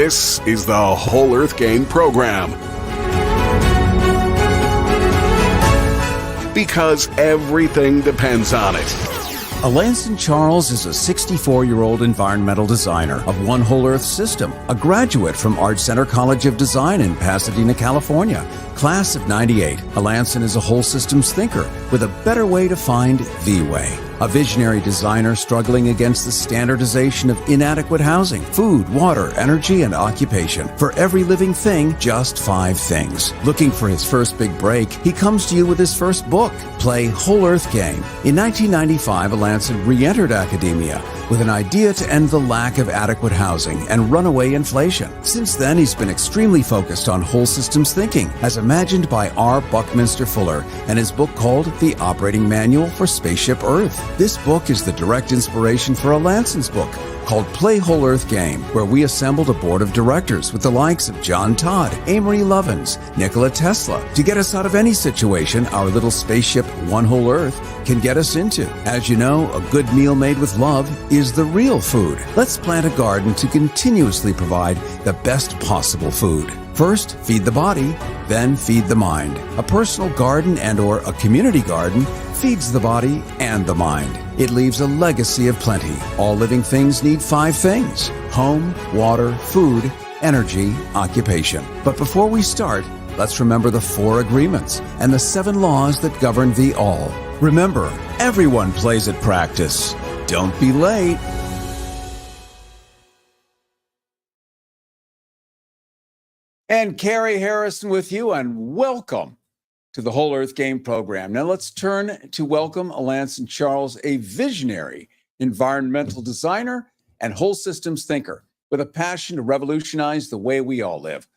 This is the Whole Earth Game program. Because everything depends on it. Alanson Charles is a 64-year-old environmental designer of One Whole Earth System, a graduate from Art Center College of Design in Pasadena, California. Class of 98, Alanson is a whole systems thinker with a better way to find the way. A visionary designer struggling against the standardization of inadequate housing, food, water, energy, and occupation. For every living thing, just 5 things. Looking for his first big break, he comes to you with his first book, Play Whole Earth Game. In 1995, Alanson re-entered academia with an idea to end the lack of adequate housing and runaway inflation. Since then, he's been extremely focused on whole systems thinking, as imagined by R. Buckminster Fuller and his book called The Operating Manual for Spaceship Earth. This book is the direct inspiration for Alanson's book, called Play Whole Earth Game, where we assembled a board of directors with the likes of John Todd, Amory Lovins, Nikola Tesla, to get us out of any situation our little spaceship One Whole Earth can get us into. As you know, a good meal made with love is the real food. Let's plant a garden to continuously provide the best possible food. First, feed the body, then feed the mind. A personal garden and/or a community garden feeds the body and the mind. It leaves a legacy of plenty. All living things need 5 things: home, water, food, energy, occupation. But before we start, let's remember the 4 agreements and the 7 laws that govern the all. Remember, everyone plays at practice. Don't be late. And Cary Harrison with you, and welcome to the Whole Earth Game program. Now let's turn to welcome Alanson Charles, a visionary environmental designer and whole systems thinker with a passion to revolutionize the way we all live.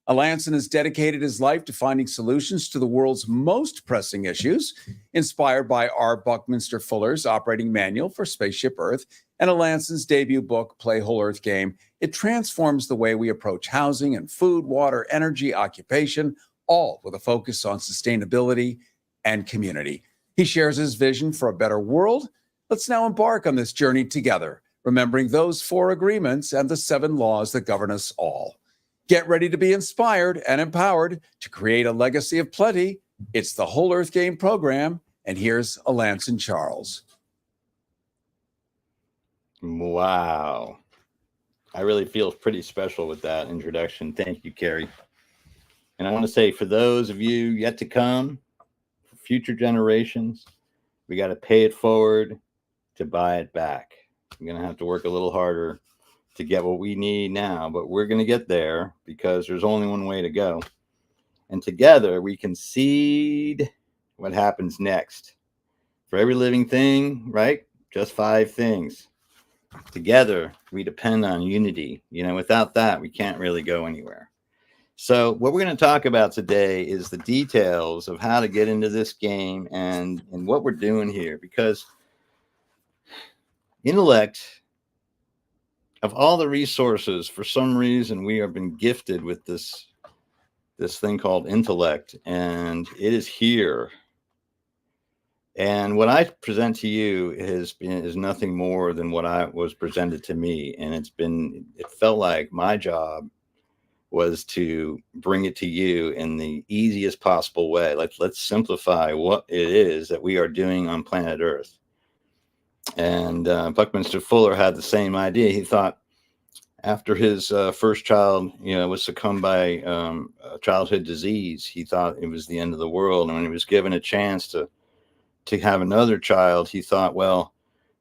Alanson has dedicated his life to finding solutions to the world's most pressing issues, inspired by R. Buckminster Fuller's Operating Manual for Spaceship Earth and Alanson's debut book, Play Whole Earth Game. It transforms the way we approach housing and food, water, energy, occupation, all with a focus on sustainability and community. He shares his vision for a better world. Let's now embark on this journey together, remembering those 4 agreements and the 7 laws that govern us all. Get ready to be inspired and empowered to create a legacy of plenty. It's the Whole Earth Game program, and here's Alanson Charles. Wow. I really feel pretty special with that introduction. Thank you, Cary. And I want to say, for those of you yet to come, for future generations, we got to pay it forward to buy it back. We're going to have to work a little harder to get what we need now, but we're going to get there because there's only one way to go. And together we can seed what happens next. For every living thing, right? Just 5 things. Together we depend on unity. Without that, we can't really go anywhere. So what we're going to talk about today is the details of how to get into this game and what we're doing here, because intellect, of all the resources, for some reason we have been gifted with this thing called intellect, and it is here. And what I present to you is nothing more than what was presented to me, and it felt like my job was to bring it to you in the easiest possible way. Let's simplify what it is that we are doing on planet Earth. And Buckminster Fuller had the same idea. He thought after his first child, was succumbed by childhood disease, he thought it was the end of the world. And when he was given a chance to have another child, he thought, well,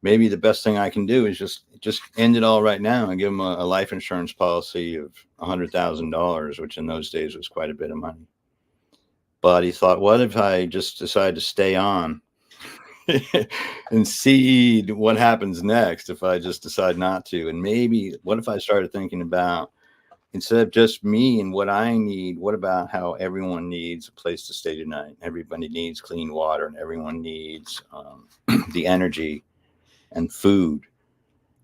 maybe the best thing I can do is just end it all right now and give him a life insurance policy of $100,000, which in those days was quite a bit of money. But he thought, what if I just decide to stay on and see what happens next if I just decide not to? And maybe what if I started thinking about, instead of just me and what I need, what about how everyone needs a place to stay tonight? Everybody needs clean water, and everyone needs the energy and food.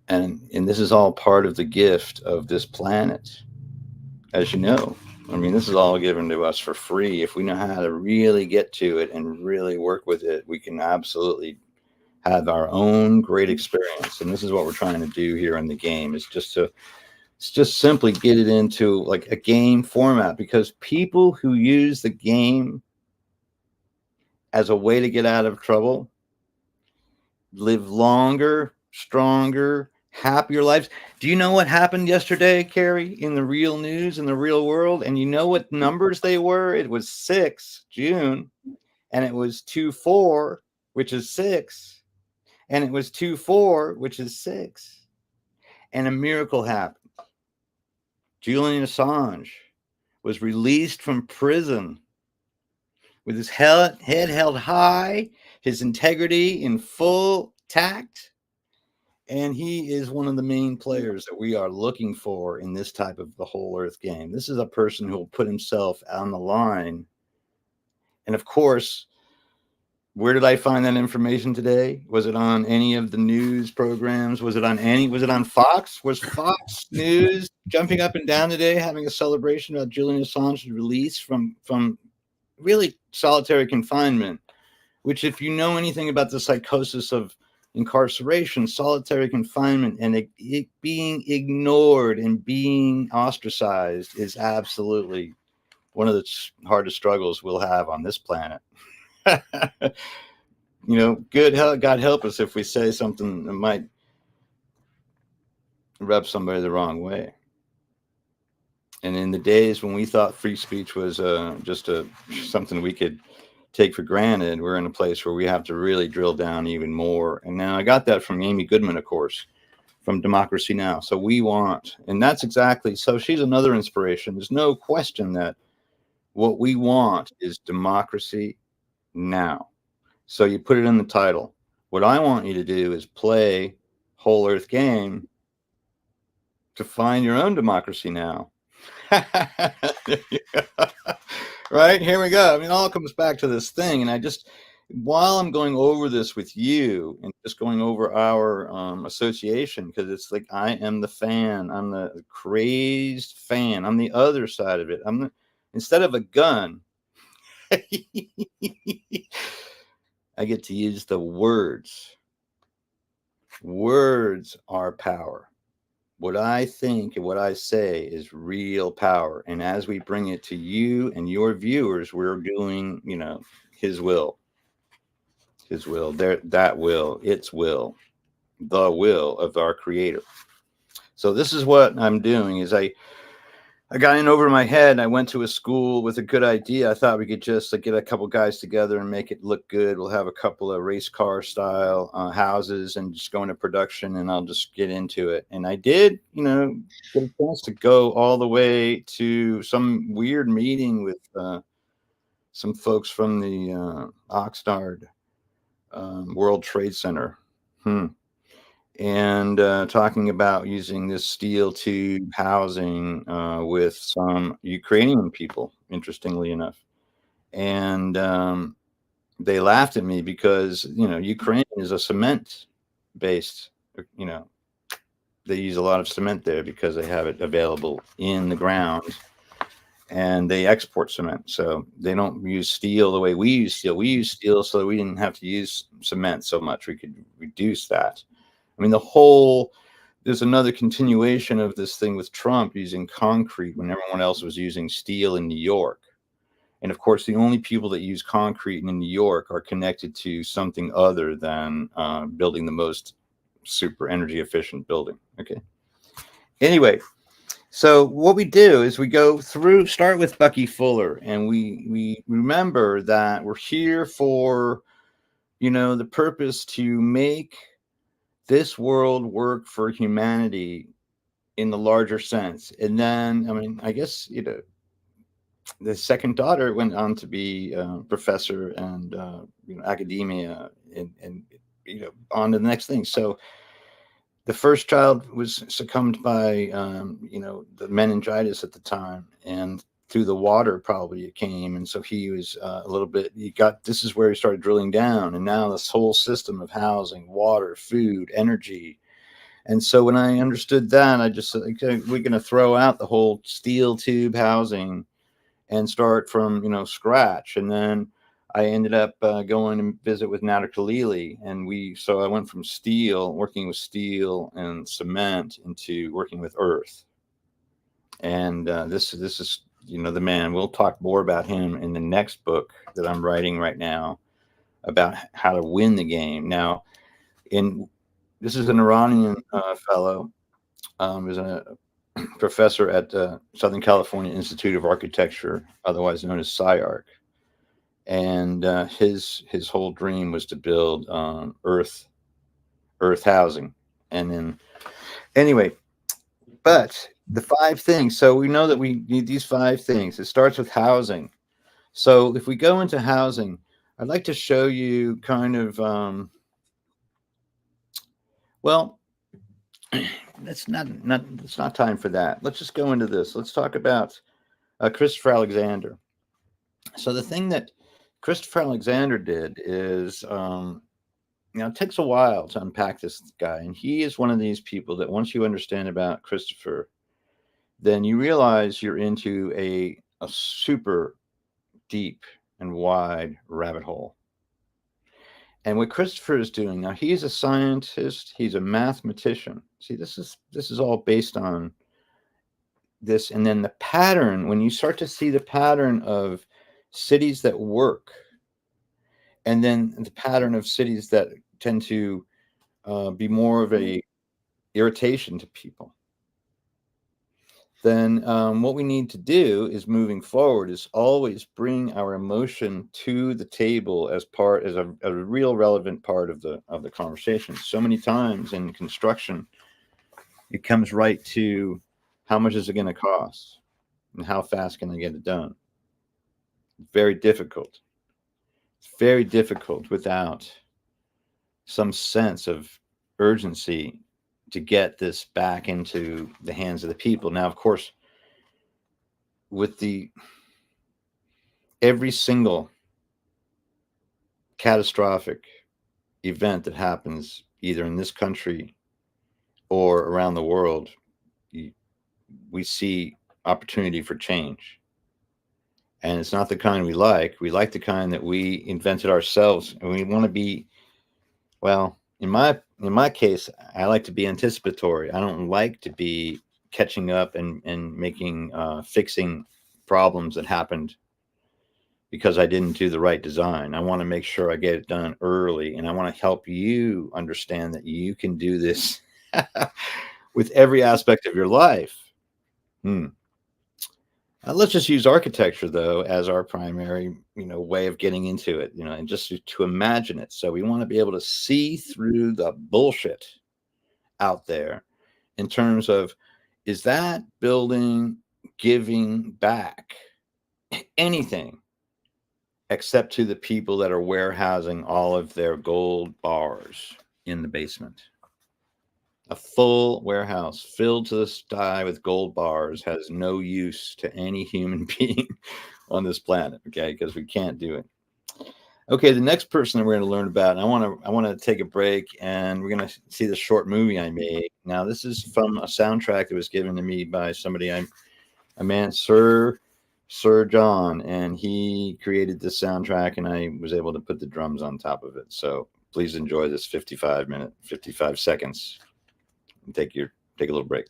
And this is all part of the gift of this planet. As you know, this is all given to us for free. If we know how to really get to it and really work with it, we can absolutely have our own great experience. And this is what we're trying to do here in the game, is just to It's just simply get it into like a game format, because people who use the game as a way to get out of trouble live longer, stronger, happier lives. Do you know what happened yesterday, Cary, in the real news, in the real world? And you know what numbers they were? It was 6 June, and it was 2-4, which is 6, and it was 2-4, which is 6. And a miracle happened. Julian Assange was released from prison with his head held high, his integrity in full tact, and he is one of the main players that we are looking for in this type of the whole earth game. This is a person who will put himself on the line. And of course, where did I find that information today? Was it on any of the news programs? Was it on Fox? Was Fox News jumping up and down today, having a celebration about Julian Assange's release from really solitary confinement, which, if you know anything about the psychosis of incarceration, solitary confinement, and it being ignored and being ostracized is absolutely one of the hardest struggles we'll have on this planet. God help us if we say something that might rub somebody the wrong way. And in the days when we thought free speech was just something we could take for granted, we're in a place where we have to really drill down even more. And now I got that from Amy Goodman, of course, from Democracy Now! So we want, and that's exactly, so she's another inspiration. There's no question that what we want is democracy now. So you put it in the title. What I want you to do is play Whole Earth Game to find your own democracy now. Right, here we go. I mean, it all comes back to this thing. And while I'm going over this with you and just going over our association, because it's like I am the fan. I'm the crazed fan. I'm the other side of it. Instead of a gun, I get to use the words. Words are power. What I think and what I say is real power. And as we bring it to you and your viewers, we're doing, his will. His will, that will, its will, the will of our creator. So this is what I'm doing is I got in over my head. I went to a school with a good idea. I thought we could just get a couple guys together and make it look good. We'll have a couple of race car style houses and just go into production, and I'll just get into it. And I did, get a chance to go all the way to some weird meeting with some folks from the Oxnard World Trade Center. And talking about using this steel tube housing with some Ukrainian people, interestingly enough. And they laughed at me because, Ukraine is a cement-based, they use a lot of cement there because they have it available in the ground. And they export cement. So they don't use steel the way we use steel. We use steel so that we didn't have to use cement so much. We could reduce that. I mean, there's another continuation of this thing with Trump using concrete when everyone else was using steel in New York. And of course, the only people that use concrete in New York are connected to something other than building the most super energy efficient building. Okay. Anyway, so what we do is we start with Bucky Fuller, and we remember that we're here for, the purpose to make this world work for humanity in the larger sense. And then, I guess, the second daughter went on to be a professor and, academia and, on to the next thing. So the first child was succumbed by, the meningitis at the time, and through the water probably it came. And so he was this is where he started drilling down. And now this whole system of housing, water, food, energy. And so when I understood that, I just said, okay, we're going to throw out the whole steel tube housing and start from, scratch. And then I ended up going to visit with Nader Khalili, and so I went from working with steel and cement into working with earth. And this is, the man. We'll talk more about him in the next book that I'm writing right now about how to win the game. Now, this is an Iranian fellow, is a professor at Southern California Institute of Architecture, otherwise known as SciArc. And his whole dream was to build Earth housing. And then, anyway, but the 5 things. So we know that we need these 5 things. It starts with housing. So if we go into housing, I'd like to show you kind of, well, it's not time for that. Let's just go into this. Let's talk about Christopher Alexander. So the thing that Christopher Alexander did is, it takes a while to unpack this guy. And he is one of these people that once you understand about Christopher, then you realize you're into a super deep and wide rabbit hole. And what Christopher is doing now, he's a scientist, he's a mathematician. See, this is all based on this. And then the pattern, when you start to see the pattern of cities that work, and then the pattern of cities that tend to be more of a irritation to people, then what we need to do is moving forward is always bring our emotion to the table as a real relevant part of the conversation. So many times in construction, it comes right to how much is it going to cost and how fast can I get it done. Very difficult. It's very difficult without some sense of urgency to get this back into the hands of the people. Now, of course, with every single catastrophic event that happens either in this country or around the world, we see opportunity for change. And it's not the kind we like. We like the kind that we invented ourselves, and we want to be, well, in my case, I like to be anticipatory. I don't like to be catching up and making fixing problems that happened because I didn't do the right design. I want to make sure I get it done early, and I want to help you understand that you can do this with every aspect of your life. Let's just use architecture, though, as our primary, way of getting into it, and just to imagine it. So we want to be able to see through the bullshit out there in terms of, is that building giving back anything except to the people that are warehousing all of their gold bars in the basement? A full warehouse filled to the sky with gold bars has no use to any human being on this planet, okay? Because we can't do it. Okay, the next person that we're going to learn about, and I want to take a break, and we're going to see the short movie I made. Now, this is from a soundtrack that was given to me by somebody, a man, Sir John, and he created this soundtrack, and I was able to put the drums on top of it. So please enjoy this 55 seconds. Take a little break.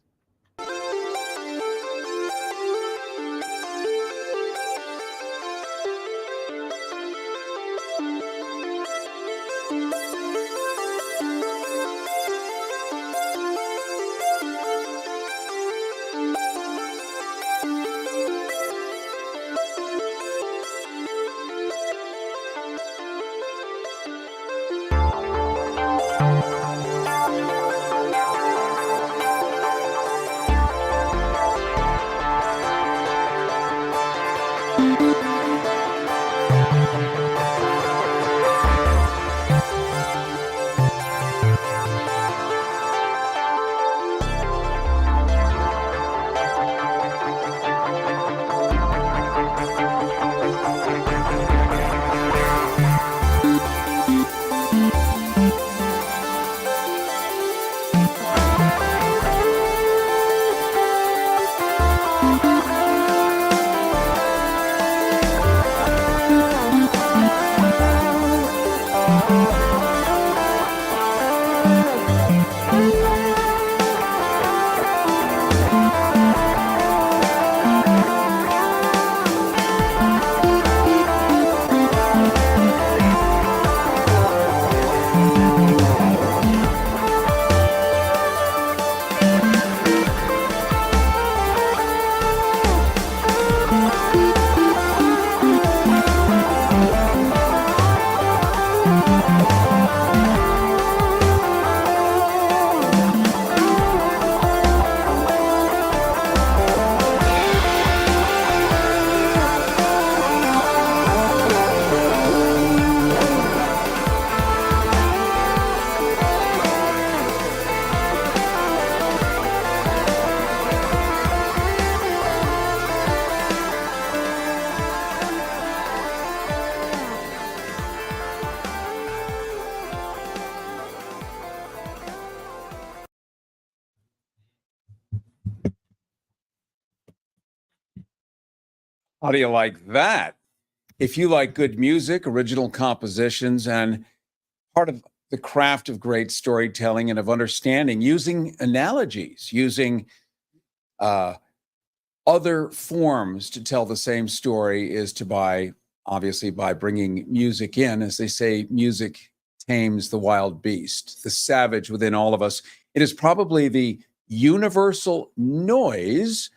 How do you like that? If you like good music, original compositions, and part of the craft of great storytelling and of understanding, using analogies, using uh, other forms to tell the same story is to obviously by bringing music in. As they say, music tames the wild beast, the savage within all of us. It is probably the universal noise,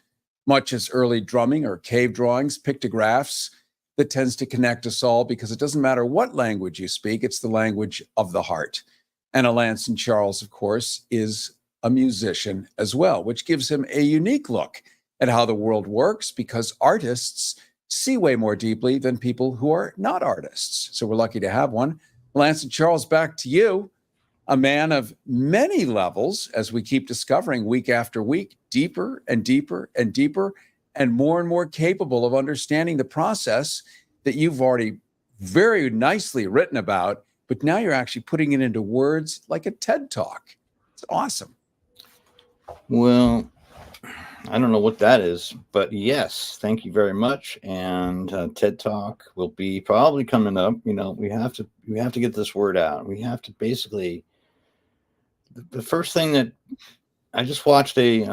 much as early drumming or cave drawings, pictographs, that tends to connect us all, because it doesn't matter what language you speak, it's the language of the heart. And Alanson Charles, of course, is a musician as well, which gives him a unique look at how the world works, because artists see way more deeply than people who are not artists. So we're lucky to have one. Alanson Charles, back to you. A man of many levels, as we keep discovering week after week, deeper and deeper and deeper, and more capable of understanding the process that you've already very nicely written about, but now you're actually putting it into words like a TED Talk. It's awesome. Well, I don't know what that is, but yes, thank you very much. And TED Talk will be probably coming up. You know, we have to get this word out. We have to basically. The first thing that I just watched a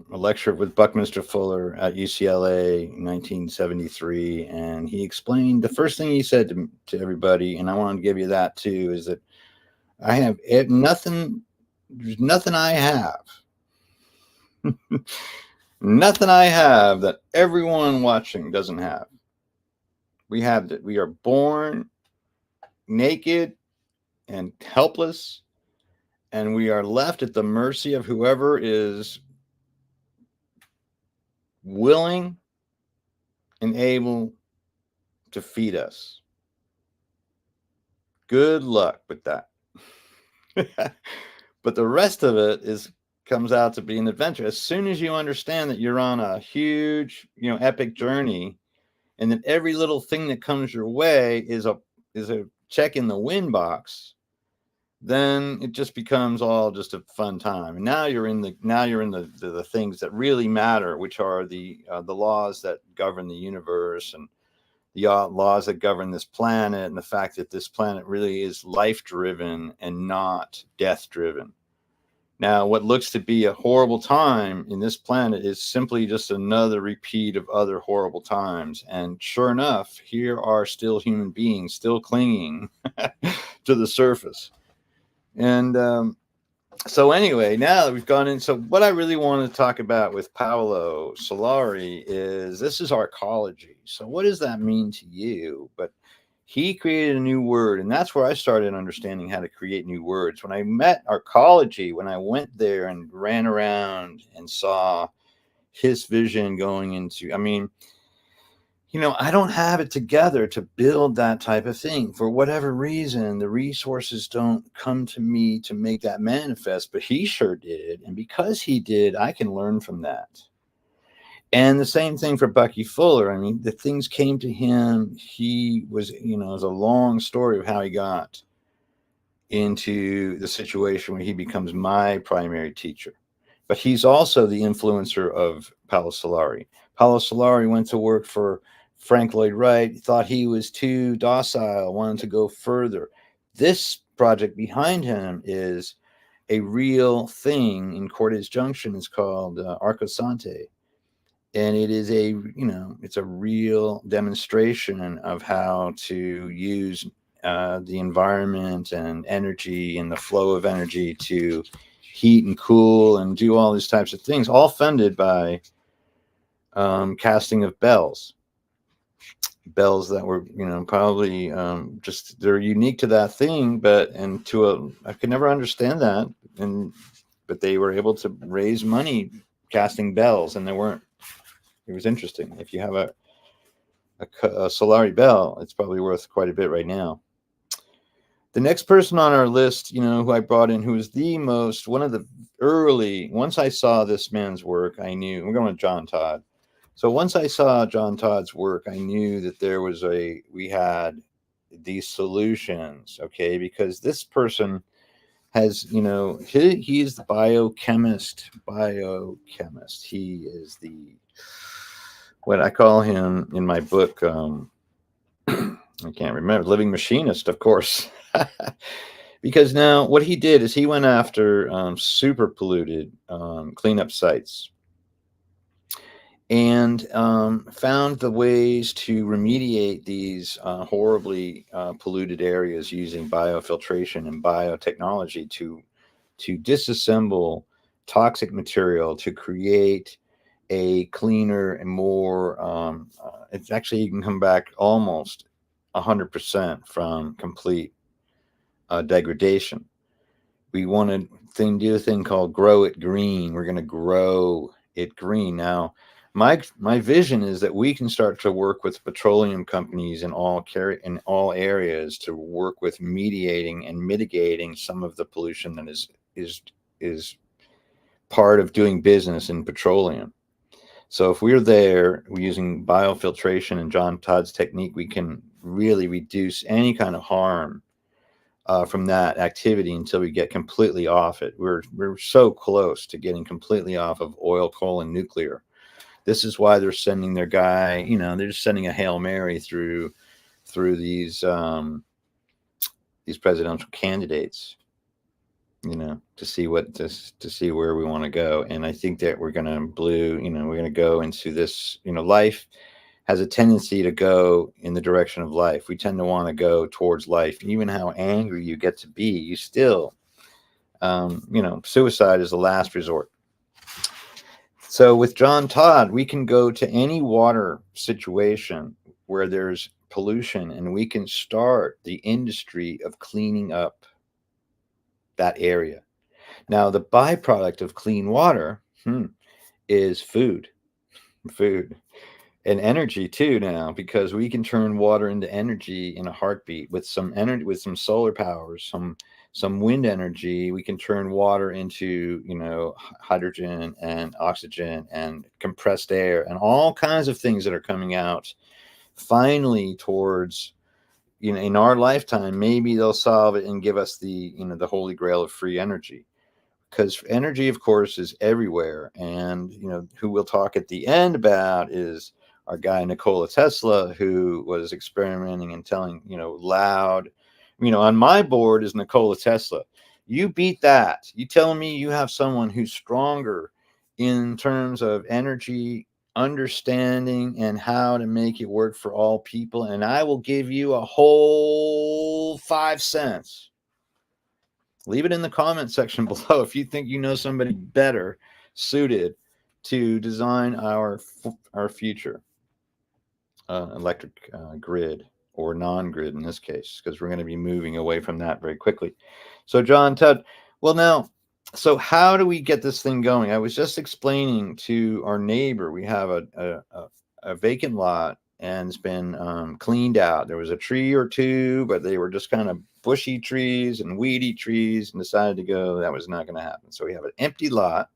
lecture with Buckminster Fuller at UCLA in 1973, and he explained the first thing he said to everybody, and I want to give you that too, is that I have nothing. There's nothing I have. Nothing I have that everyone watching doesn't have. We have that. We are born naked and helpless, and we are left at the mercy of whoever is willing and able to feed us. Good luck with that. But the rest of it comes out to be an adventure. As soon as you understand that you're on a huge, epic journey, and that every little thing that comes your way is a check in the win box, then it just becomes all just a fun time. And now you're in the things that really matter, which are the laws that govern the universe, and the laws that govern this planet, and the fact that this planet really is life driven and not death driven. Now, what looks to be a horrible time in this planet is simply just another repeat of other horrible times. And sure enough, here are still human beings still clinging to the surface. And so anyway, now that we've gone in, so what I really want to talk about with Paolo Solari is, this is arcology. So what does that mean to you? But he created a new word, and that's where I started understanding how to create new words. When I met arcology, when I went there and ran around and saw his vision going into, I don't have it together to build that type of thing. For whatever reason, the resources don't come to me to make that manifest, but he sure did. And because he did, I can learn from that. And the same thing for Bucky Fuller. The things came to him. He was, it was a long story of how he got into the situation where he becomes my primary teacher. But he's also the influencer of Paolo Solari. Paolo Solari went to work for Frank Lloyd Wright, thought he was too docile, wanted to go further. This project behind him is a real thing in Cortez Junction. It's called Arcosante. And it is it's a real demonstration of how to use the environment and energy and the flow of energy to heat and cool and do all these types of things, all funded by casting of bells that were, probably just, they're unique to that thing, I could never understand that. But they were able to raise money casting bells, and it was interesting. If you have a Solari bell, it's probably worth quite a bit right now. The next person on our list, who I brought in, who was one of the early, once I saw this man's work, I knew, we're going with John Todd. So once I saw John Todd's work, I knew that we had these solutions, okay? Because this person has, he is the biochemist. He is the what I call him in my book. I can't remember, living machinist, of course. Because now what he did is he went after super polluted cleanup sites and found the ways to remediate these horribly polluted areas using biofiltration and biotechnology to disassemble toxic material to create a cleaner and more it's actually, you can come back almost 100% from complete degradation. We want to do a thing called grow it green. We're going to grow it green. Now, my vision is that we can start to work with petroleum companies in all areas to work with mediating and mitigating some of the pollution that is part of doing business in petroleum. So if we're there using biofiltration and John Todd's technique, we can really reduce any kind of harm from that activity until we get completely off it. We're so close to getting completely off of oil, coal, and nuclear. This is why they're sending their guy, they're just sending a Hail Mary through these presidential candidates, to see where we want to go. And I think that we're going to go into this, life has a tendency to go in the direction of life. We tend to want to go towards life. Even how angry you get to be, you still, suicide is the last resort. So with John Todd, we can go to any water situation where there's pollution and we can start the industry of cleaning up that area. Now, the byproduct of clean water is food and energy too now, because we can turn water into energy in a heartbeat with some energy, with some solar powers, some wind energy. We can turn water into, hydrogen and oxygen and compressed air and all kinds of things that are coming out finally towards, in our lifetime. Maybe they'll solve it and give us the holy grail of free energy, because energy, of course, is everywhere. And, who we'll talk at the end about is our guy, Nikola Tesla, who was experimenting and telling, loud, on my board is Nikola Tesla. You beat that. You telling me you have someone who's stronger in terms of energy, understanding, and how to make it work for all people, and I will give you a whole 5 cents. Leave it in the comment section below if you think you know somebody better suited to design our future electric grid, or non-grid in this case, because we're going to be moving away from that very quickly. So John Todd, well, now, so how do we get this thing going? I was just explaining to our neighbor, we have a vacant lot, and it's been cleaned out. There was a tree or two, but they were just kind of bushy trees and weedy trees, and decided to go, that was not going to happen. So we have an empty lot.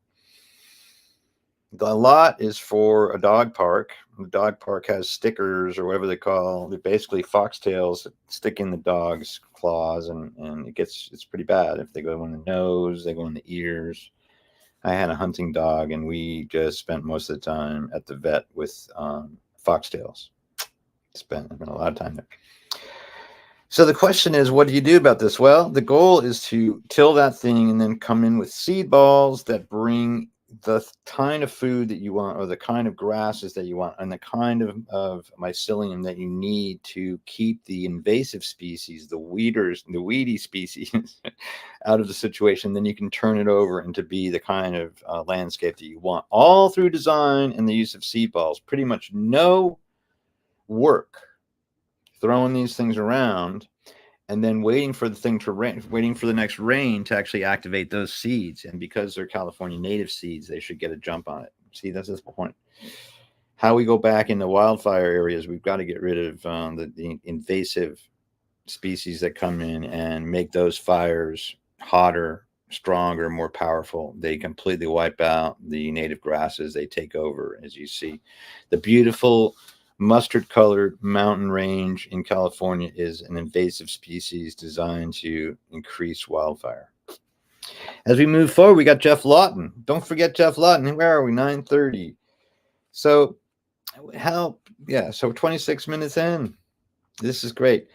The lot is for a dog park. The dog park has stickers, or whatever they call. They're basically foxtails that stick in the dog's claws, and it's pretty bad. If they go in the nose, they go in the ears. I had a hunting dog, and we just spent most of the time at the vet with foxtails. Spent a lot of time there. So the question is, what do you do about this? Well, the goal is to till that thing and then come in with seed balls that bring the kind of food that you want, or the kind of grasses that you want, and the kind of mycelium that you need to keep the invasive species, the weedy species out of the situation. Then you can turn it over and to be the kind of landscape that you want, all through design and the use of seed balls. Pretty much no work throwing these things around and then waiting for the thing to rain, waiting for the next rain to actually activate those seeds. And because they're California native seeds, they should get a jump on it. See, that's the point. How we go back into wildfire areas, we've got to get rid of the invasive species that come in and make those fires hotter, stronger, more powerful. They completely wipe out the native grasses. They take over, as you see. The beautiful mustard colored mountain range in California is an invasive species designed to increase wildfire. As we move forward, we got Jeff Lawton. Don't forget Jeff Lawton. Where are we? 9:30. So help. Yeah. So 26 minutes in. This is great.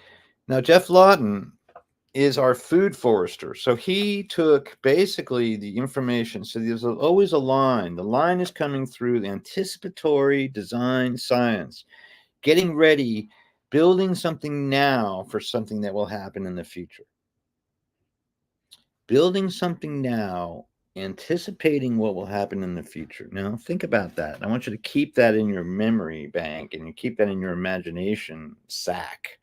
Now, Jeff Lawton is our food forester. So he took basically the information. So there's always a line. The line is coming through the anticipatory design science, getting ready, building something now for something that will happen in the future. Building something now, anticipating what will happen in the future. Now, think about that. I want you to keep that in your memory bank and you keep that in your imagination sack.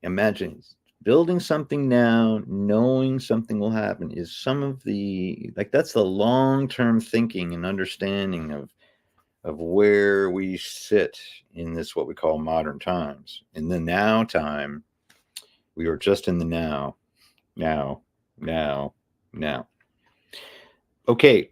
Imagine building something now, knowing something will happen is some of the, like, that's the long-term thinking and understanding of where we sit in this, what we call modern times. In the now time, we are just in the now. Okay,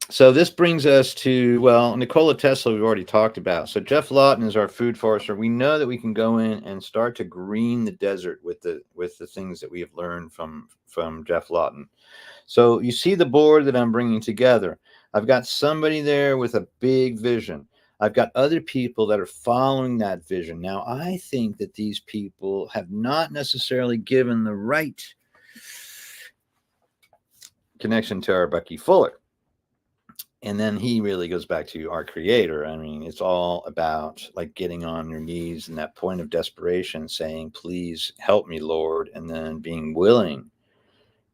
so this brings us to, well, Nikola Tesla we've already talked about. So Jeff Lawton is our food forester. We know that we can go in and start to green the desert with the things that we have learned from Jeff Lawton. So you see the board that I'm bringing together. I've got somebody there with a big vision. I've got other people that are following that vision. Now, I think that these people have not necessarily given the right connection to our Bucky Fuller. And then he really goes back to our creator. I mean, it's all about like getting on your knees and that point of desperation, saying, please help me, Lord. And then being willing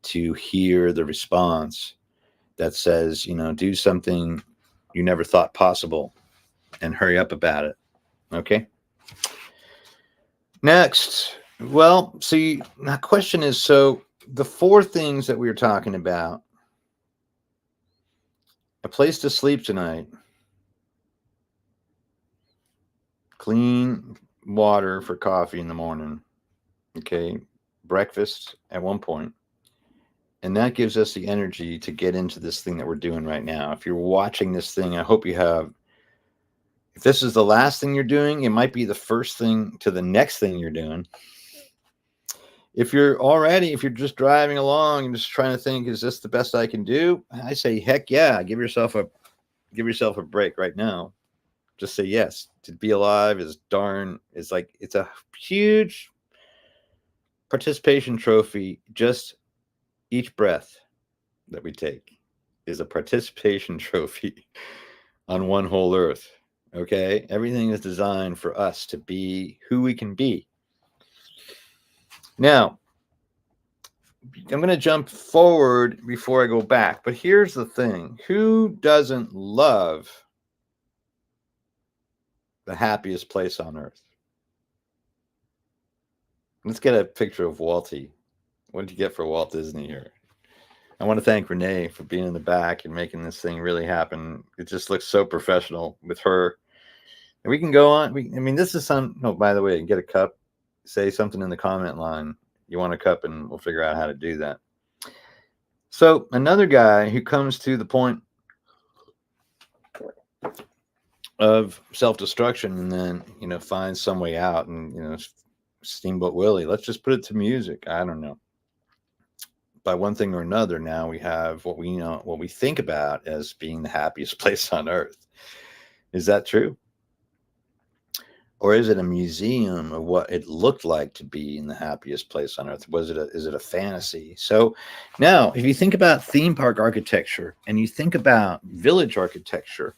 to hear the response that says, you know, do something you never thought possible and hurry up about it. Okay. Next. Well, see, my question is, so the four things that we were talking about: a place to sleep tonight, clean water for coffee in the morning, okay, breakfast at one point, and that gives us the energy to get into this thing that we're doing right now. If you're watching this thing, I hope you have, if this is the last thing you're doing, it might be the first thing to the next thing you're doing. If you're just driving along and just trying to think, is this the best I can do? I say, heck yeah, give yourself a break right now. Just say yes. To be alive is like, it's a huge participation trophy. Just each breath that we take is a participation trophy on one whole earth. Okay. Everything is designed for us to be who we can be. Now, I'm going to jump forward before I go back, but here's the thing. Who doesn't love the happiest place on earth? Let's get a picture of Walty. What did you get for Walt Disney here? I want to thank Renee for being in the back and making this thing really happen. It just looks so professional with her. And we can go on. This is by the way, get a cup, say something in the comment line. You want a cup, and we'll figure out how to do that. So another guy who comes to the point of self-destruction and then, finds some way out, and, Steamboat Willie, let's just put it to music. I don't know. By one thing or another, now we have what we think about as being the happiest place on earth. Is that true? Or is it a museum of what it looked like to be in the happiest place on earth? Is it a fantasy? So now, if you think about theme park architecture and you think about village architecture,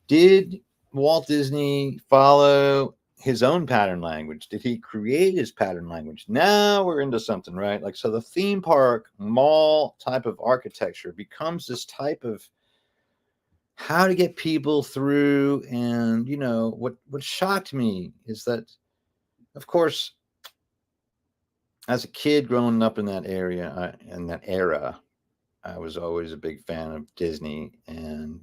did Walt Disney follow his own pattern language? Did he create his pattern language? Now we're into something, right? Like, so the theme park mall type of architecture becomes this type of how to get people through. And, what shocked me is that, of course, as a kid growing up in that area, in that era, I was always a big fan of Disney, and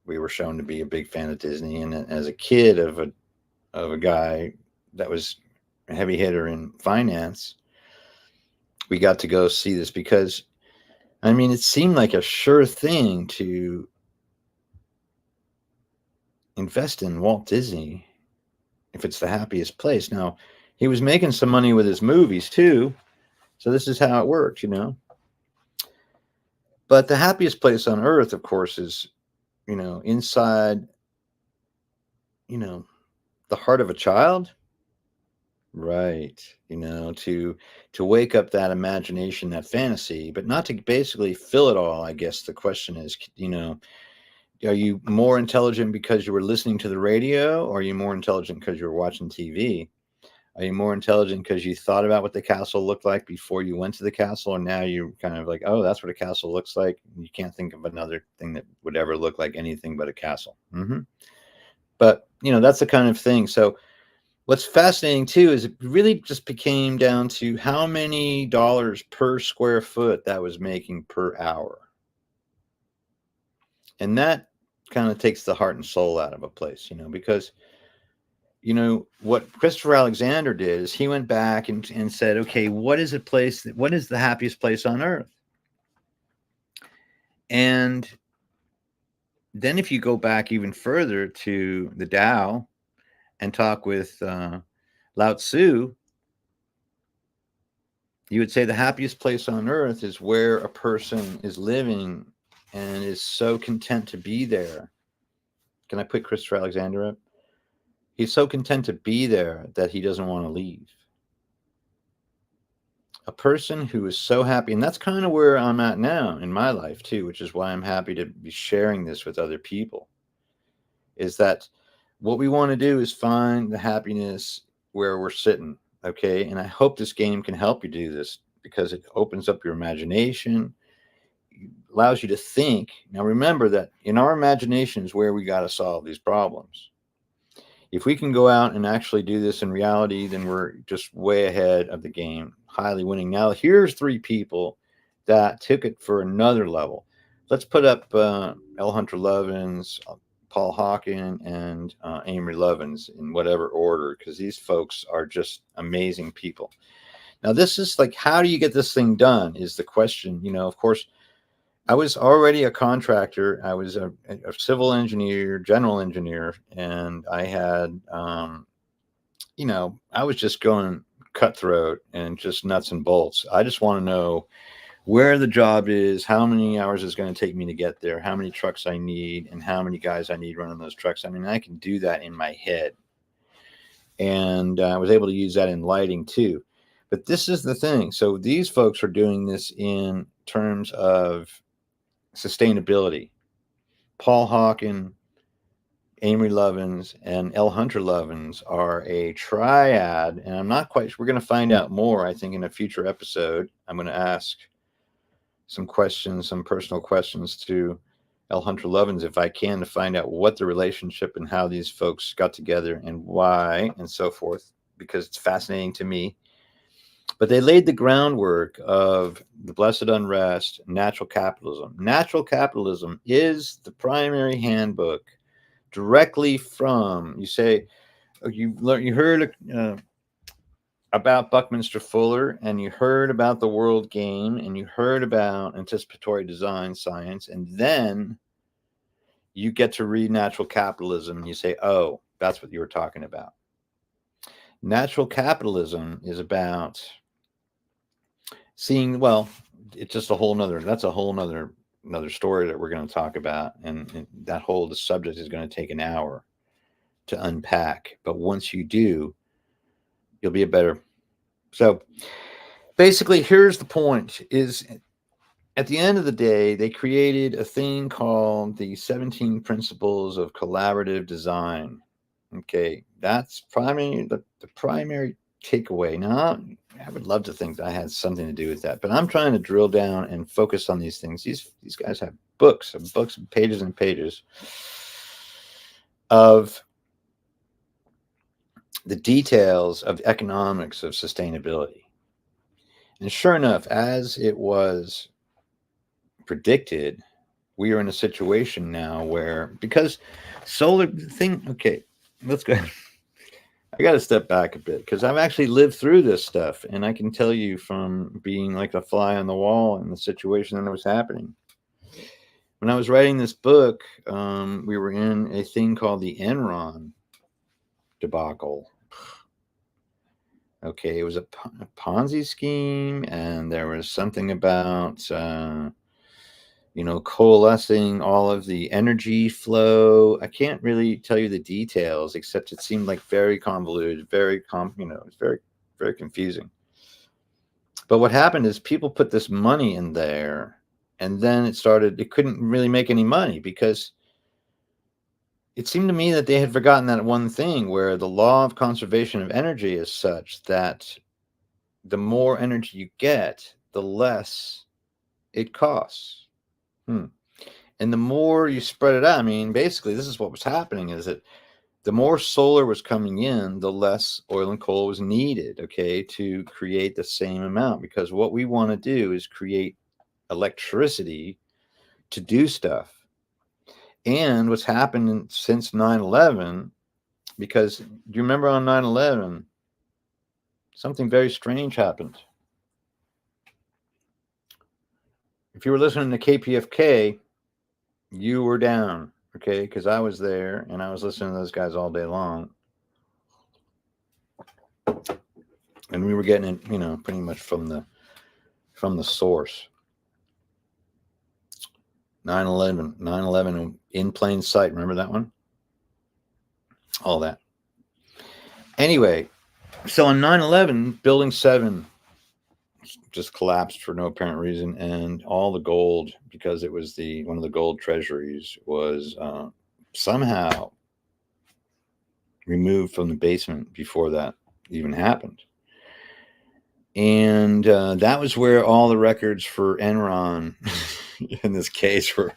we were shown to be a big fan of Disney. And as a kid of a guy that was a heavy hitter in finance, we got to go see this because, it seemed like a sure thing to invest in Walt Disney if it's the happiest place. Now, he was making some money with his movies too, so this is how it worked, But the happiest place on earth, of course, is inside, the heart of a child. Right. To wake up that imagination, that fantasy, but not to basically fill it all. I guess the question is, are you more intelligent because you were listening to the radio, or are you more intelligent because you were watching TV? Are you more intelligent because you thought about what the castle looked like before you went to the castle, and now you're kind of like, oh, that's what a castle looks like? You can't think of another thing that would ever look like anything but a castle. But, that's the kind of thing. So what's fascinating too is it really just became down to how many dollars per square foot that was making per hour. And that kind of takes the heart and soul out of a place, because what Christopher Alexander did is he went back and said, okay, what is the happiest place on earth? And then if you go back even further to the Tao and talk with Lao Tzu, you would say the happiest place on earth is where a person is living and is so content to be there. Can I put Christopher Alexander up? He's so content to be there that he doesn't want to leave. A person who is so happy, and that's kind of where I'm at now in my life too, which is why I'm happy to be sharing this with other people, is that what we want to do is find the happiness where we're sitting. Okay. And I hope this game can help you do this, because it opens up your imagination, allows you to think. Now, remember that in our imagination is where we got to solve these problems. If we can go out and actually do this in reality, then we're just way ahead of the game, highly winning. Now, here's 3 people that took it for another level. Let's put up L. Hunter Lovins, Paul Hawken, and Amory Lovins in whatever order, because these folks are just amazing people. Now, this is like, how do you get this thing done is the question. Of course, I was already a contractor. I was a civil engineer, general engineer, and I had, I was just going cutthroat and just nuts and bolts. I just want to know where the job is, how many hours it's going to take me to get there, how many trucks I need, and how many guys I need running those trucks. I mean, I can do that in my head. And I was able to use that in lighting too. But this is the thing. So these folks are doing this in terms of sustainability. Paul Hawken, Amory Lovins, and L. Hunter Lovins are a triad. And I'm not quite sure. We're going to find out more, I think, in a future episode. I'm going to ask some questions, some personal questions to L. Hunter Lovins, if I can, to find out what the relationship and how these folks got together and why and so forth, because it's fascinating to me. But they laid the groundwork of the blessed unrest, natural capitalism. Natural capitalism is the primary handbook directly from, you say, you heard about Buckminster Fuller, and you heard about the World Game, and you heard about anticipatory design science, and then you get to read natural capitalism, and you say, oh, that's what you were talking about. Natural capitalism is about seeing, well, it's just that's a whole nother story that we're going to talk about. And that whole subject is going to take an hour to unpack. But once you do, you'll be a better. So basically, here's the point is, at the end of the day, they created a thing called the 17 Principles of Collaborative Design. Okay, that's the primary takeaway. Now, I would love to think that I had something to do with that, but I'm trying to drill down and focus on these things. These guys have books and pages and pages of the details of economics of sustainability. And sure enough, as it was predicted, we are in a situation now where, because solar thing, okay, let's go. I got to step back a bit, because I've actually lived through this stuff, and I can tell you from being like a fly on the wall in the situation that was happening. When I was writing this book, we were in a thing called the Enron debacle. Okay, it was a Ponzi scheme, and there was something about, coalescing all of the energy flow. I can't really tell you the details, except it seemed like very convoluted, it's very, very confusing. But what happened is people put this money in there, and then it couldn't really make any money because it seemed to me that they had forgotten that one thing where the law of conservation of energy is such that the more energy you get, the less it costs. And the more you spread it out, I mean, basically, this is what was happening, is that the more solar was coming in, the less oil and coal was needed, okay, to create the same amount. Because what we want to do is create electricity to do stuff. And what's happened since 9/11, because do you remember on 9/11, something very strange happened. If you were listening to KPFK, you were down, okay, because I was there and I was listening to those guys all day long. And we were getting it, pretty much from the source. 9/11 in plain sight. Remember that one? All that. Anyway, so on 9/11, Building 7 just collapsed for no apparent reason, and all the gold, because it was one of the gold treasuries, was somehow removed from the basement before that even happened. And that was where all the records for Enron, in this case, were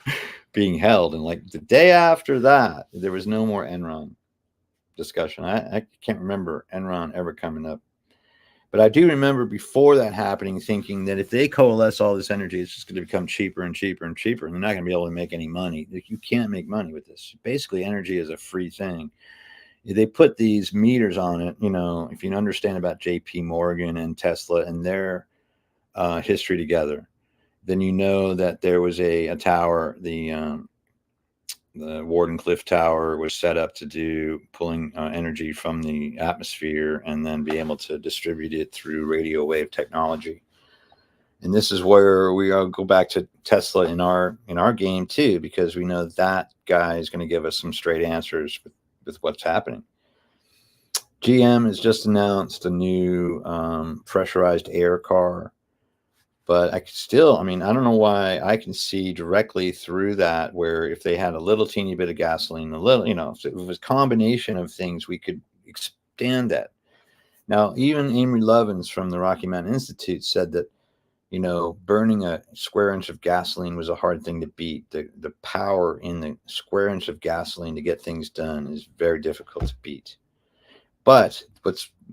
being held. And like the day after that, there was no more Enron discussion. I can't remember Enron ever coming up. But I do remember before that happening thinking that if they coalesce all this energy, it's just going to become cheaper and cheaper and cheaper, and they're not going to be able to make any money. You can't make money with this. Basically, energy is a free thing. They put these meters on it. If you understand about J.P. Morgan and Tesla and their history together, then you know that there was a tower, the Wardenclyffe Tower, was set up to do pulling energy from the atmosphere and then be able to distribute it through radio wave technology. And this is where we go back to Tesla in our game too, because we know that guy is going to give us some straight answers with what's happening. GM has just announced a new pressurized air car. But I don't know why I can see directly through that, where if they had a little teeny bit of gasoline, if it was a combination of things, we could expand that. Now, even Amory Lovins from the Rocky Mountain Institute said that, burning a square inch of gasoline was a hard thing to beat. The power in the square inch of gasoline to get things done is very difficult to beat. But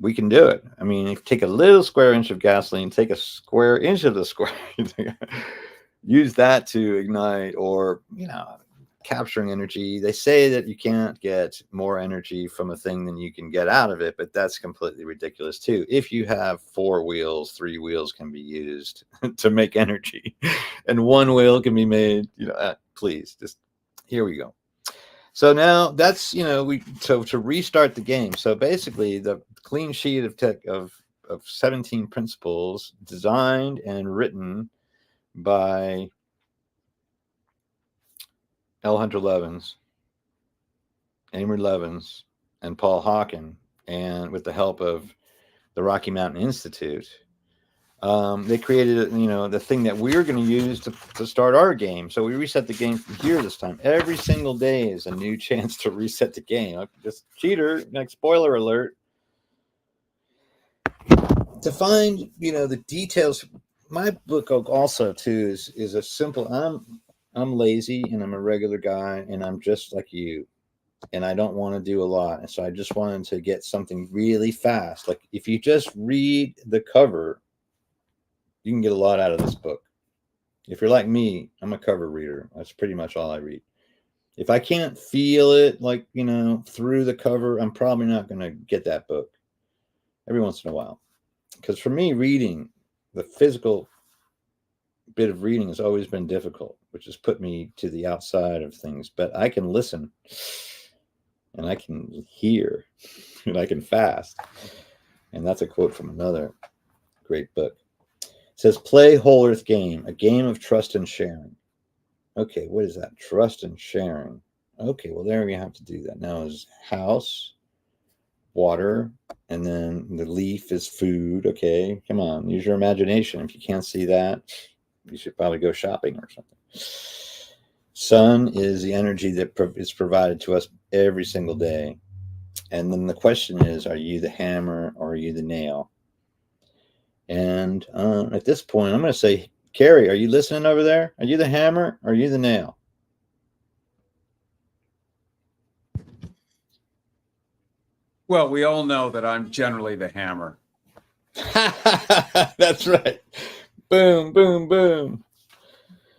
we can do it. I mean, if you take a little square inch of gasoline, take a square inch of the square, use that to ignite, or, capturing energy. They say that you can't get more energy from a thing than you can get out of it, but that's completely ridiculous too. If you have 4 wheels, 3 wheels can be used to make energy, and 1 wheel can be made, please, just here we go. So now that's, to restart the game. So basically the clean sheet of 17 principles designed and written by L. Hunter Levins, Amory Lovins, and Paul Hawken, and with the help of the Rocky Mountain Institute, they created, the thing that we're going to use to start our game. So we reset the game from here this time. Every single day is a new chance to reset the game. Just cheater, spoiler alert. To find, the details. My book also too is a simple. I'm lazy and I'm a regular guy and I'm just like you, and I don't want to do a lot. And so I just wanted to get something really fast. Like if you just read the cover, you can get a lot out of this book. If you're like me, I'm a cover reader. That's pretty much all I read. If I can't feel it, through the cover, I'm probably not going to get that book every once in a while. Because for me, reading, the physical bit of reading has always been difficult, which has put me to the outside of things. But I can listen, and I can hear, and I can fast. And that's a quote from another great book. It says, play WholEarth Game, a game of trust and sharing. Okay, what is that? Trust and sharing. Okay, well, there we have to do that. Now is house, water, and then the leaf is food. Okay, come on, use your imagination. If you can't see that, you should probably go shopping or something. Sun is the energy that is provided to us every single day. And then the question is, are you the hammer or are you the nail? And at this point, I'm going to say, Cary, are you listening over there? Are you the hammer or are you the nail? Well, we all know that I'm generally the hammer. That's right. Boom, boom, boom.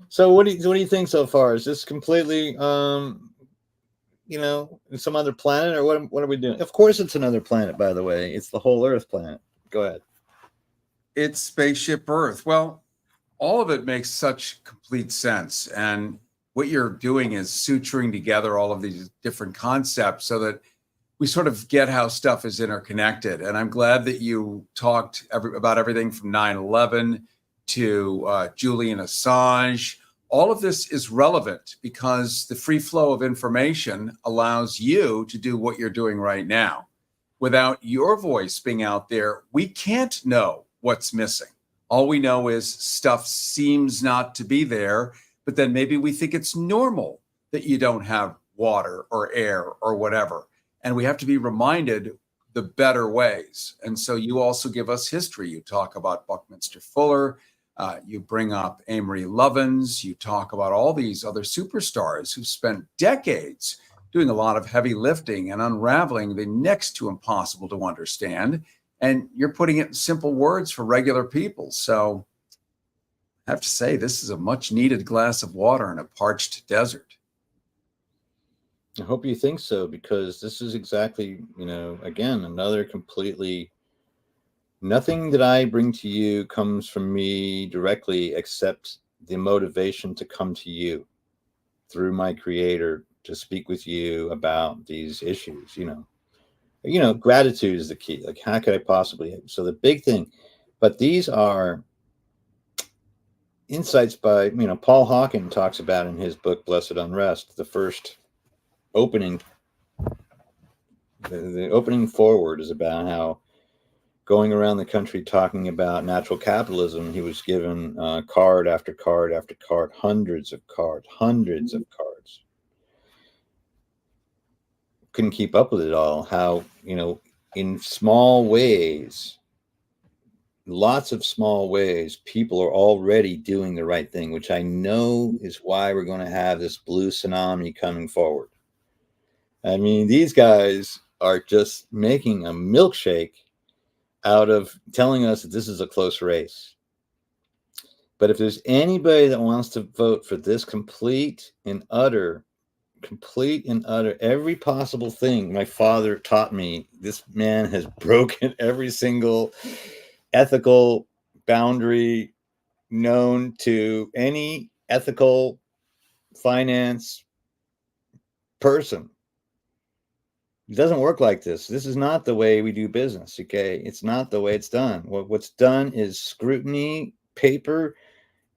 So what do you think so far? Is this completely some other planet, or what are we doing? Of course it's another planet, by the way. It's the whole Earth planet. Go ahead. It's Spaceship Earth. Well, all of it makes such complete sense. And what you're doing is suturing together all of these different concepts so that we sort of get how stuff is interconnected. And I'm glad that you talked about everything from 9/11 to Julian Assange. All of this is relevant because the free flow of information allows you to do what you're doing right now. Without your voice being out there, we can't know what's missing. All we know is stuff seems not to be there, but then maybe we think it's normal that you don't have water or air or whatever. And we have to be reminded the better ways. And so you also give us history. You talk about Buckminster Fuller. You bring up Amory Lovins. You talk about all these other superstars who've spent decades doing a lot of heavy lifting and unraveling the next to impossible to understand. And you're putting it in simple words for regular people. So I have to say, this is a much needed glass of water in a parched desert. I hope you think so, because this is exactly, again, another completely, nothing that I bring to you comes from me directly, except the motivation to come to you through my creator to speak with you about these issues. Gratitude is the key. Like, how could I possibly? So the big thing, but these are insights by, Paul Hawken talks about in his book, Blessed Unrest, the first opening, the opening forward is about how going around the country talking about natural capitalism, he was given card after card after card, hundreds of cards. Couldn't keep up with it all. How, in small ways, lots of small ways, people are already doing the right thing, which I know is why we're going to have this blue tsunami coming forward. I mean, these guys are just making a milkshake out of telling us that this is a close race. But if there's anybody that wants to vote for this complete and utter, every possible thing my father taught me, this man has broken every single ethical boundary known to any ethical finance person. It doesn't work like this. This is not the way we do business, okay? It's not the way it's done. What's done is scrutiny, paper,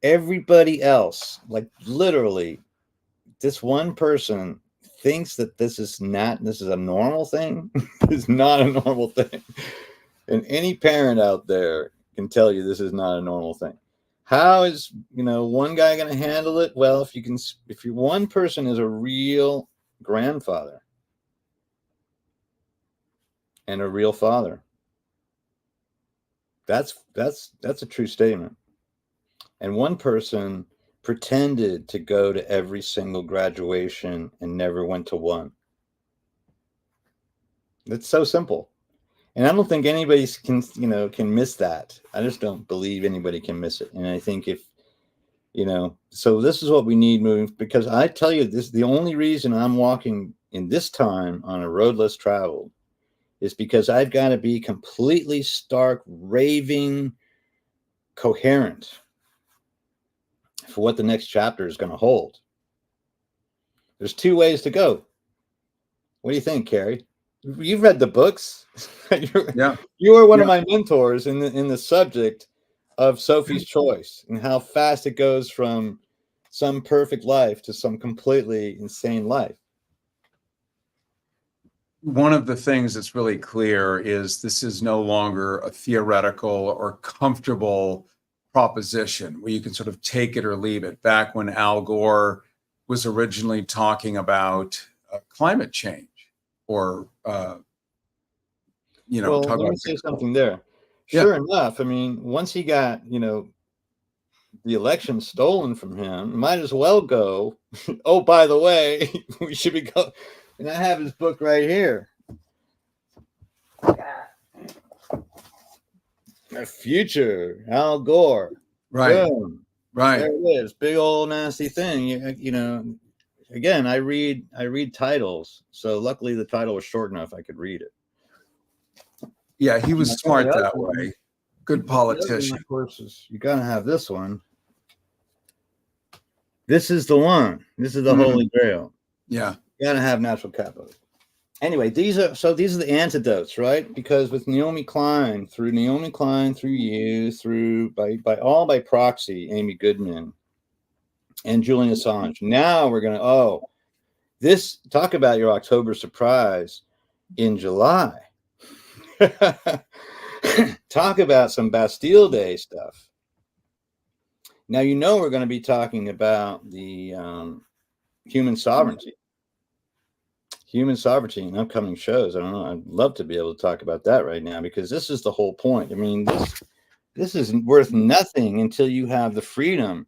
everybody else, like literally, this one person thinks that this is a normal thing. It's not a normal thing. And any parent out there can tell you this is not a normal thing. How is, one guy going to handle it? Well, if one person is a real grandfather and a real father, that's a true statement. And one person pretended to go to every single graduation and never went to one. It's so simple. And I don't think anybody can miss that. I just don't believe anybody can miss it. And I think so this is what we need moving, because I tell you this, the only reason I'm walking in this time on a road less traveled is because I've got to be completely stark, raving, coherent for what the next chapter is going to hold. There's two ways to go. What do you think, Cary? You've read the books. Yeah. You are one of my mentors in the subject of Sophie's Choice and how fast it goes from some perfect life to some completely insane life. One of the things that's really clear is this is no longer a theoretical or comfortable proposition where you can sort of take it or leave it. Back when Al Gore was originally talking about climate change, or Well, talk let me about say something there. Yeah. Sure enough, I mean, once he got, the election stolen from him, might as well go. Oh, by the way, we should be go. And I have his book right here. The Future, Al Gore. right, Boom. right. There it is. Big old nasty thing. Again, I read titles. So luckily the title was short enough I could read it. Yeah, he was smart the other that one- way. Good The other one, politician. of course, you gotta have this one. This is the one. This is the Holy Grail. Yeah. You gotta have natural capital. Anyway, these are the antidotes, right? Because with Naomi Klein, through you, through by proxy, Amy Goodman and Julian Assange. Now we're gonna talk about your October surprise in July. Talk about some Bastille Day stuff. Now we're going to be talking about the human sovereignty in upcoming shows. I don't know. I'd love to be able to talk about that right now, because this is the whole point. I mean, this is worth nothing until you have the freedom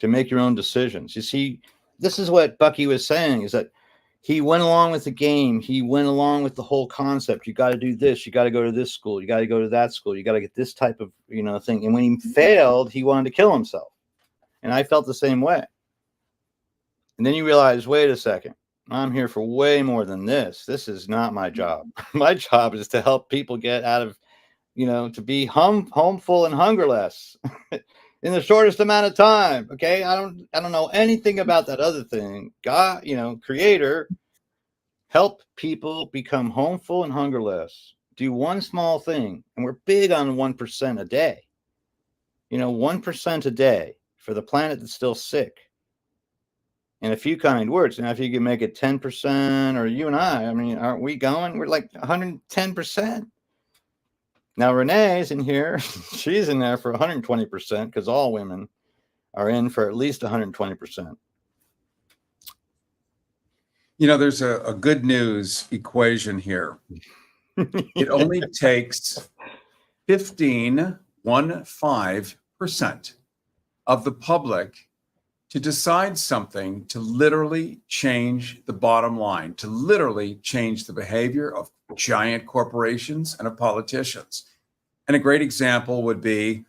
to make your own decisions. You see, this is what Bucky was saying, is that he went along with the game. He went along with the whole concept. You got to do this. You got to go to this school. You got to go to that school. You got to get this type of, thing. And when he failed, he wanted to kill himself. And I felt the same way. And then you realize, wait a second, I'm here for way more than this. This is not my job. My job is to help people get out of, to be homeful and hungerless in the shortest amount of time. Okay. I don't know anything about that other thing. God, creator, help people become homeful and hungerless. Do one small thing. And we're big on 1% a day. 1% a day for the planet that's still sick. And a few kind words. Now, if you can make it 10%, or you and I mean, aren't we going? We're like 110%. Now, Renee's in here. She's in there for 120%, because all women are in for at least 120%. There's a good news equation here. It only takes 15% of the public to decide something to literally change the bottom line, to literally change the behavior of giant corporations and of politicians. And a great example would be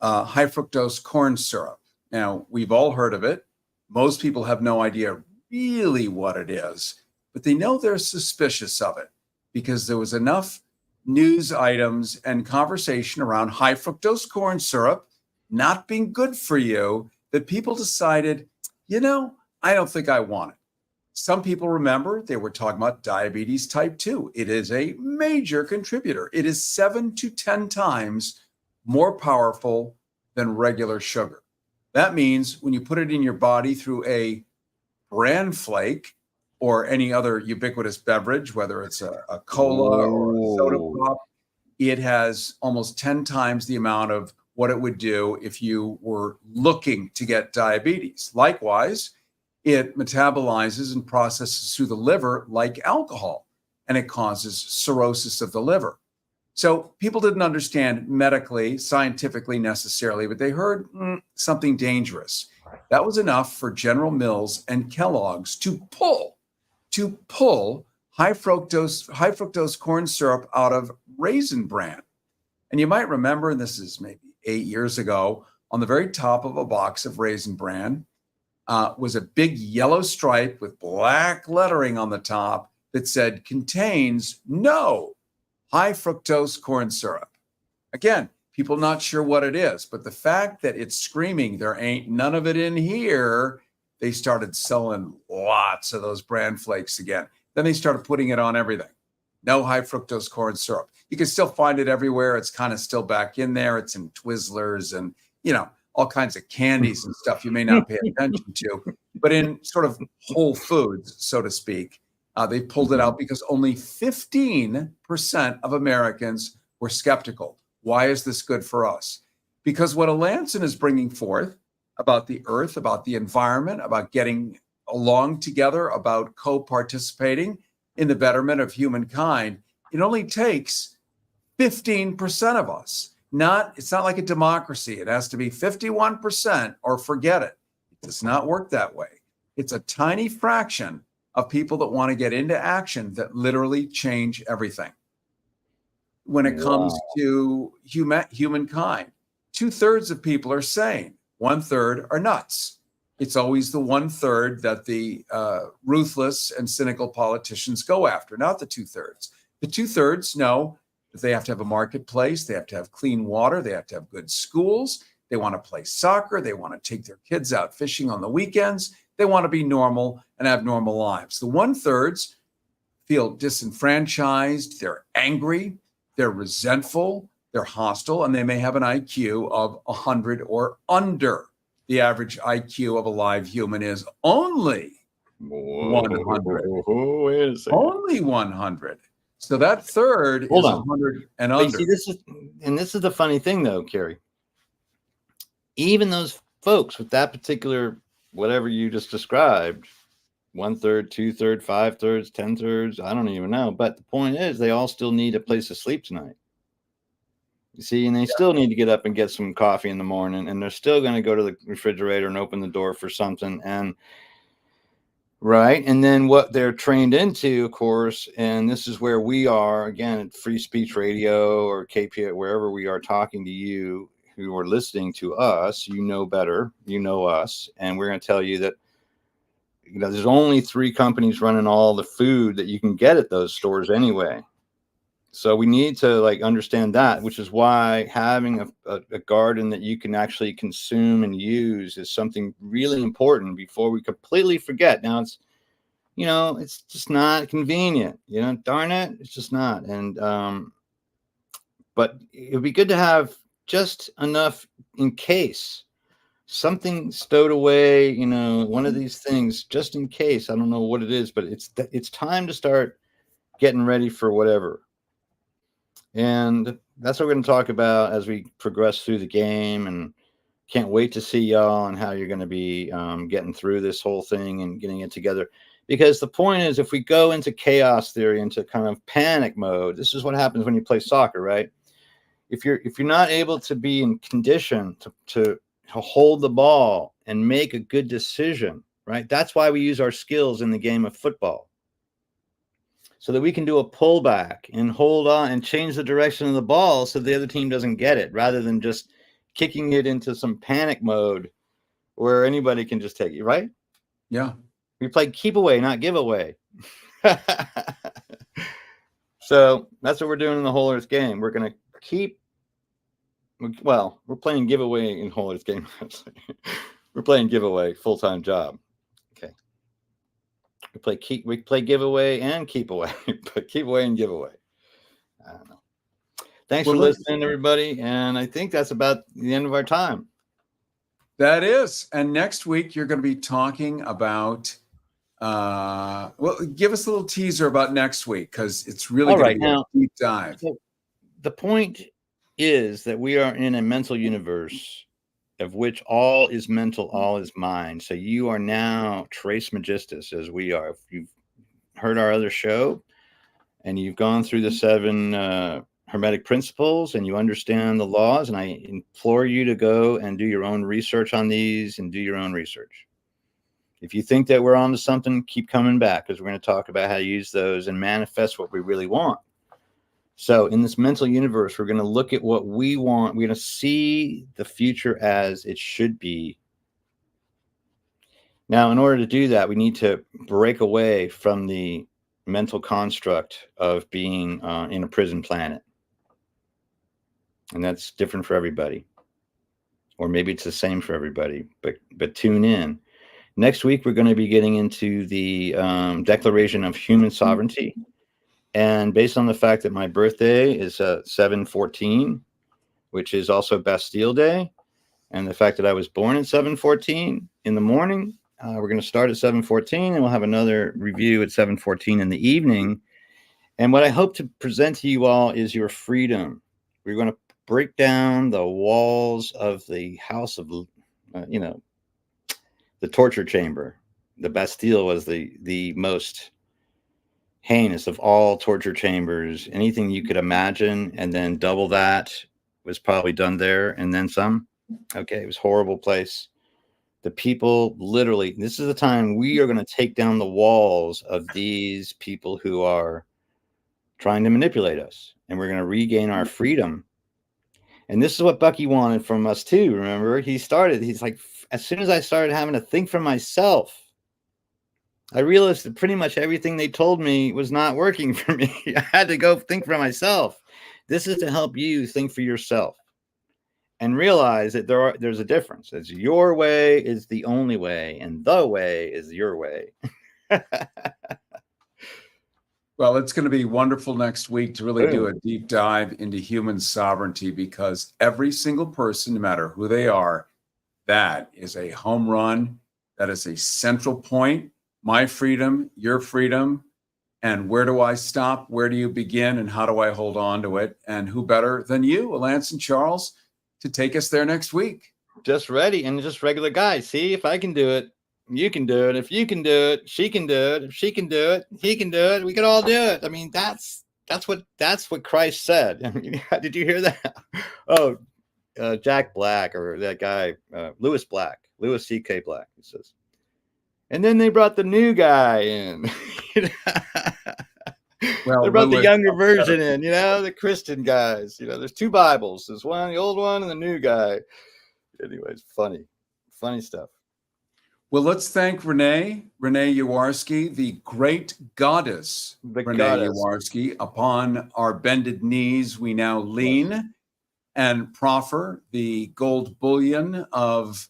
high fructose corn syrup. Now, we've all heard of it. Most people have no idea really what it is, but they know they're suspicious of it because there was enough news items and conversation around high fructose corn syrup not being good for you that people decided, I don't think I want it. Some people remember they were talking about diabetes type 2. It is a major contributor. It is 7 to 10 times more powerful than regular sugar. That means when you put it in your body through a bran flake or any other ubiquitous beverage, whether it's a cola or a soda pop, it has almost 10 times the amount of what it would do if you were looking to get diabetes. Likewise, it metabolizes and processes through the liver like alcohol, and it causes cirrhosis of the liver. So people didn't understand medically, scientifically necessarily, but they heard something dangerous. That was enough for General Mills and Kellogg's to pull high fructose corn syrup out of Raisin Bran. And you might remember, and this is maybe 8 years ago, on the very top of a box of Raisin Bran was a big yellow stripe with black lettering on the top that said contains no high fructose corn syrup. Again, people not sure what it is, but the fact that it's screaming, there ain't none of it in here, they started selling lots of those bran flakes again. Then they started putting it on everything. No high fructose corn syrup. You can still find it everywhere. It's kind of still back in there. It's in Twizzlers and, all kinds of candies and stuff you may not pay attention to. But in sort of Whole Foods, so to speak, they pulled it out because only 15% of Americans were skeptical. Why is this good for us? Because what Alanson is bringing forth about the earth, about the environment, about getting along together, about co-participating in the betterment of humankind, it only takes 15% of us. It's not like a democracy. It has to be 51% or forget it. It does not work that way. It's a tiny fraction of people that want to get into action that literally change everything. When it comes to humankind, 2/3 of people are sane, 1/3 are nuts. It's always the 1/3 that the ruthless and cynical politicians go after, not the 2/3. The 2/3 know that they have to have a marketplace, they have to have clean water, they have to have good schools, they want to play soccer, they want to take their kids out fishing on the weekends, they want to be normal and have normal lives. The 1/3 feel disenfranchised, they're angry, they're resentful, they're hostile, and they may have an IQ of 100 or under. The average IQ of a live human is only 100. Wait a second. Only 100. So that third is 100 and But under. see, this is the funny thing, though, Cary. Even those folks with that particular whatever you just described, 1/3, 2/3, 5/3, 10/3, I don't even know. But the point is, they all still need a place to sleep tonight. You see, and they still need to get up and get some coffee in the morning, and they're still going to go to the refrigerator and open the door for something. And right. And then what they're trained into, of course, and this is where we are again at Free Speech Radio or KP, wherever we are talking to you who are listening to us, you know better, you know us. And we're going to tell you that, there's only 3 companies running all the food that you can get at those stores anyway. So we need to understand that, which is why having a garden that you can actually consume and use is something really important before we completely forget. Now it's just not convenient, darn it. It's just not. And, but it would be good to have just enough in case something stowed away, one of these things, just in case. I don't know what it is, but it's time to start getting ready for whatever. And that's what we're going to talk about as we progress through the game, and can't wait to see y'all and how you're going to be getting through this whole thing and getting it together. Because the point is, if we go into chaos theory, into kind of panic mode, this is what happens when you play soccer, right? If you're not able to be in condition to hold the ball and make a good decision, right? That's why we use our skills in the game of football, so that we can do a pullback and hold on and change the direction of the ball so the other team doesn't get it, rather than just kicking it into some panic mode where anybody can just take you, right? Yeah. We play keep away, not give away. So that's what we're doing in the WholEarth game. We're going to we're playing giveaway in WholEarth game. We're playing giveaway, full-time job. Okay. We play giveaway and keep away, but keep away and giveaway. I don't know. Thanks for listening, everybody. And I think that's about the end of our time. That is. And next week, you're going to be talking about, give us a little teaser about next week, because it's really going to be a deep dive. So the point is that we are in a mental universe of which all is mental, all is mind. So you are now Trace Magistus, as we are. If you've heard our other show and you've gone through the 7 Hermetic principles and you understand the laws, and I implore you to go and do your own research on these and do your own research. If you think that we're onto something, keep coming back, because we're going to talk about how to use those and manifest what we really want. So in this mental universe, we're going to look at what we want. We're going to see the future as it should be. Now, in order to do that, we need to break away from the mental construct of being in a prison planet. And that's different for everybody. Or maybe it's the same for everybody. But tune in. Next week, we're going to be getting into the Declaration of Human Sovereignty. And based on the fact that my birthday is 7/14, which is also Bastille Day, and the fact that I was born at 7:14 in the morning. We're going to start at 7:14, and we'll have another review at 7:14 in the evening. And what I hope to present to you all is your freedom. We're going to break down the walls of the house of, the torture chamber. The Bastille was the most heinous of all torture chambers. Anything you could imagine, and then double that was probably done there, and then some. Okay, it was a horrible place. The people literally, this is the time we are going to take down the walls of these people who are trying to manipulate us, and we're going to regain our freedom. And this is what Bucky wanted from us too. Remember, he's like, as soon as I started having to think for myself, I realized that pretty much everything they told me was not working for me. I had to go think for myself. This is to help you think for yourself and realize that there's a difference. It's your way is the only way, and the way is your way. Well, it's going to be wonderful next week to really do a deep dive into human sovereignty, because every single person, no matter who they are, that is a home run. That is a central point. My freedom, your freedom. And where do I stop? Where do you begin? And how do I hold on to it? And who better than you, Alanson Charles, to take us there next week? Just ready, and just regular guys. See, if I can do it, you can do it. If you can do it, she can do it. If she can do it, he can do it. We can all do it. I mean, that's what Christ said. I mean, did you hear that? Oh, Jack Black, or that guy, Louis C.K. Black, he says. And then they brought the new guy in. Well, they brought the younger version in, the Christian guys. There's two Bibles. There's one, the old one, and the new guy. Anyways, funny stuff. Well, let's thank Renee Yawarski, the great goddess, Yawarski. Upon our bended knees, we now lean and proffer the gold bullion of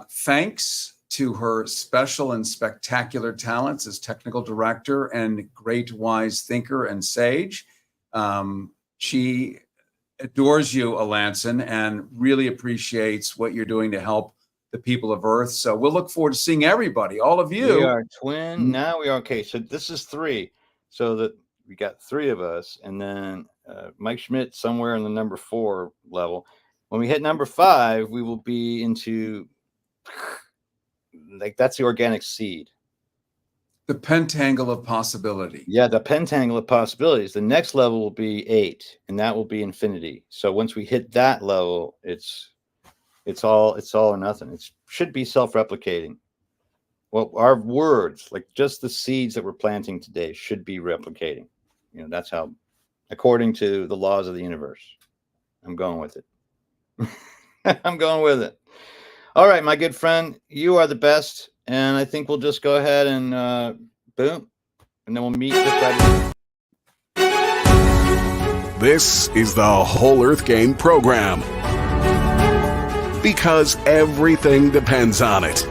thanks to her special and spectacular talents as technical director and great wise thinker and sage. She adores you, Alanson, and really appreciates what you're doing to help the people of Earth. So we'll look forward to seeing everybody, all of you. We are twin. Now we are okay. So this is 3. So that we got 3 of us, and then Mike Schmidt somewhere in the number 4 level. When we hit number 5, we will be into that's the organic seed. The pentangle of possibility. Yeah, the pentangle of possibilities. The next level will be 8, and that will be infinity. So once we hit that level, it's all or nothing. It should be self-replicating. Well, our words, like just the seeds that we're planting today, should be replicating. That's how, according to the laws of the universe. I'm going with it. I'm going with it. All right, my good friend, you are the best. And I think we'll just go ahead and boom. And then we'll meet just right. This is the WholEarth Game program. Because everything depends on it.